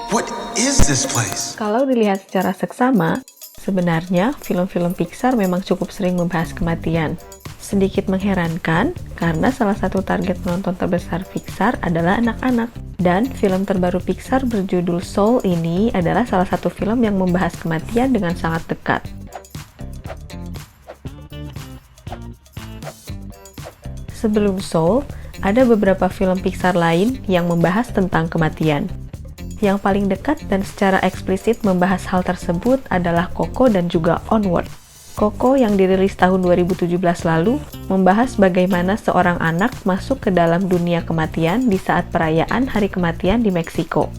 What is this place? Kalau dilihat secara seksama, sebenarnya film-film Pixar memang cukup sering membahas kematian. Sedikit mengherankan, karena salah satu target penonton terbesar Pixar adalah anak-anak. Dan film terbaru Pixar berjudul Soul ini adalah salah satu film yang membahas kematian dengan sangat dekat. Sebelum Soul, ada beberapa film Pixar lain yang membahas tentang kematian. Yang paling dekat dan secara eksplisit membahas hal tersebut adalah Coco dan juga Onward. Coco yang dirilis tahun 2017 lalu membahas bagaimana seorang anak masuk ke dalam dunia kematian di saat perayaan Hari Kematian di Meksiko.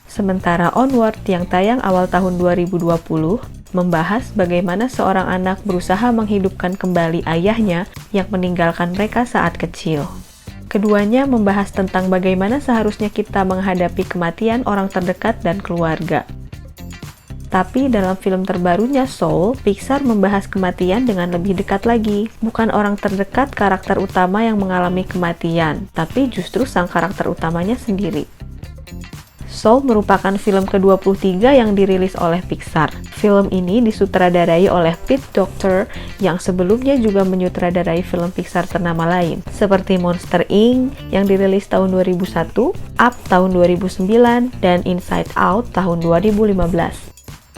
Sementara Onward yang tayang awal tahun 2020 membahas bagaimana seorang anak berusaha menghidupkan kembali ayahnya yang meninggalkan mereka saat kecil. Keduanya membahas tentang bagaimana seharusnya kita menghadapi kematian orang terdekat dan keluarga. Tapi dalam film terbarunya Soul, Pixar membahas kematian dengan lebih dekat lagi. Bukan orang terdekat karakter utama yang mengalami kematian, tapi justru sang karakter utamanya sendiri. Soul merupakan film ke-23 yang dirilis oleh Pixar. Film ini disutradarai oleh Pete Docter yang sebelumnya juga menyutradarai film Pixar ternama lain, seperti Monster Inc. yang dirilis tahun 2001, Up tahun 2009, dan Inside Out tahun 2015.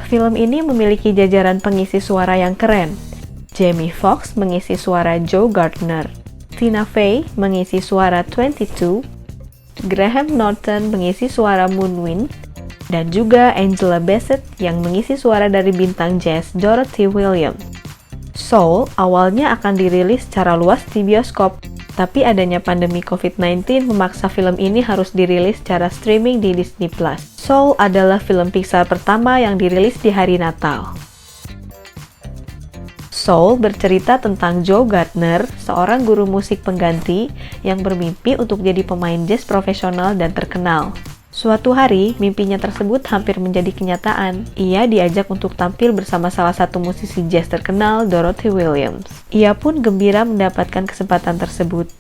Film ini memiliki jajaran pengisi suara yang keren. Jamie Foxx mengisi suara Joe Gardner, Tina Fey mengisi suara 22, Graham Norton mengisi suara Moonwind, dan juga Angela Bassett yang mengisi suara dari bintang jazz Dorothy Williams. Soul awalnya akan dirilis secara luas di bioskop, tapi adanya pandemi COVID-19 memaksa film ini harus dirilis secara streaming di Disney+. Soul adalah film Pixar pertama yang dirilis di hari Natal. Soul bercerita tentang Joe Gardner, seorang guru musik pengganti yang bermimpi untuk jadi pemain jazz profesional dan terkenal. Suatu hari, mimpinya tersebut hampir menjadi kenyataan. Ia diajak untuk tampil bersama salah satu musisi jazz terkenal, Dorothy Williams. Ia pun gembira mendapatkan kesempatan tersebut.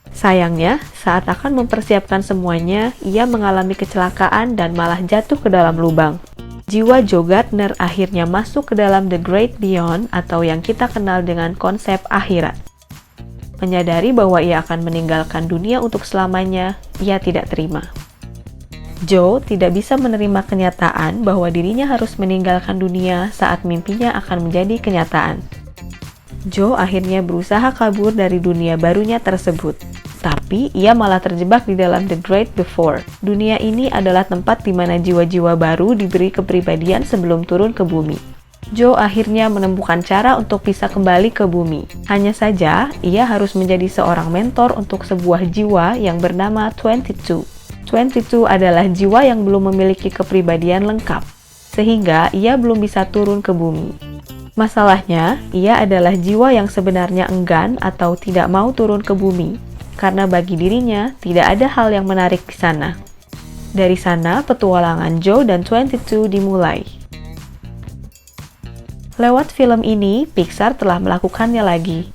Sayangnya, saat akan mempersiapkan semuanya, ia mengalami kecelakaan dan malah jatuh ke dalam lubang. Jiwa Joe Gardner akhirnya masuk ke dalam The Great Beyond atau yang kita kenal dengan konsep akhirat. Menyadari bahwa ia akan meninggalkan dunia untuk selamanya, ia tidak terima. Joe tidak bisa menerima kenyataan bahwa dirinya harus meninggalkan dunia saat mimpinya akan menjadi kenyataan. Joe akhirnya berusaha kabur dari dunia barunya tersebut. Tapi, ia malah terjebak di dalam The Great Before. Dunia ini adalah tempat di mana jiwa-jiwa baru diberi kepribadian sebelum turun ke bumi. Joe akhirnya menemukan cara untuk bisa kembali ke bumi. Hanya saja, ia harus menjadi seorang mentor untuk sebuah jiwa yang bernama 22. 22 adalah jiwa yang belum memiliki kepribadian lengkap, sehingga ia belum bisa turun ke bumi. Masalahnya, ia adalah jiwa yang sebenarnya enggan atau tidak mau turun ke bumi, karena bagi dirinya tidak ada hal yang menarik di sana. Dari sana, petualangan Joe dan 22 dimulai. Lewat film ini, Pixar telah melakukannya lagi.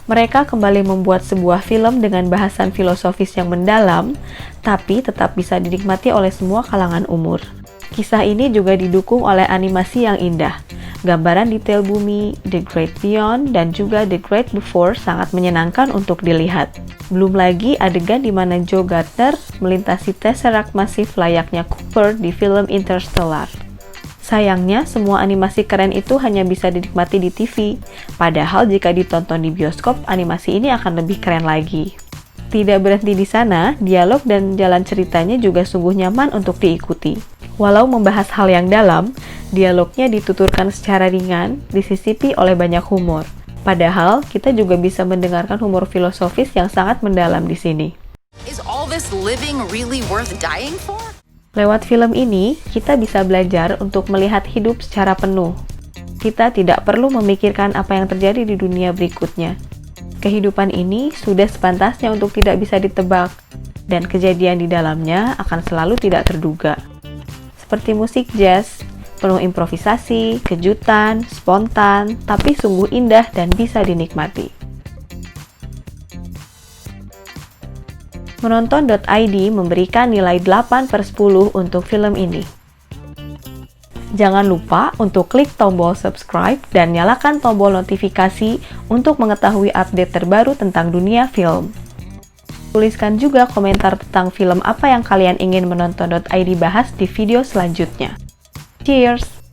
Mereka kembali membuat sebuah film dengan bahasan filosofis yang mendalam, tapi tetap bisa dinikmati oleh semua kalangan umur. Kisah ini juga didukung oleh animasi yang indah. Gambaran detail bumi, The Great Beyond, dan juga The Great Before sangat menyenangkan untuk dilihat. Belum lagi adegan di mana Joe Gardner melintasi Tesseract masif layaknya Cooper di film Interstellar. Sayangnya, semua animasi keren itu hanya bisa dinikmati di TV, padahal jika ditonton di bioskop, animasi ini akan lebih keren lagi. Tidak berhenti di sana, dialog dan jalan ceritanya juga sungguh nyaman untuk diikuti. Walau membahas hal yang dalam, dialognya dituturkan secara ringan, disisipi oleh banyak humor. Padahal, kita juga bisa mendengarkan humor filosofis yang sangat mendalam di sini. Is all this living really worth dying for? Lewat film ini, kita bisa belajar untuk melihat hidup secara penuh. Kita tidak perlu memikirkan apa yang terjadi di dunia berikutnya. Kehidupan ini sudah sepantasnya untuk tidak bisa ditebak, dan kejadian di dalamnya akan selalu tidak terduga. Seperti musik jazz, penuh improvisasi, kejutan, spontan, tapi sungguh indah dan bisa dinikmati. Menonton.id memberikan nilai 8/10 untuk film ini. Jangan lupa untuk klik tombol subscribe dan nyalakan tombol notifikasi untuk mengetahui update terbaru tentang dunia film. Tuliskan juga komentar tentang film apa yang kalian ingin menonton.id bahas di video selanjutnya. Cheers!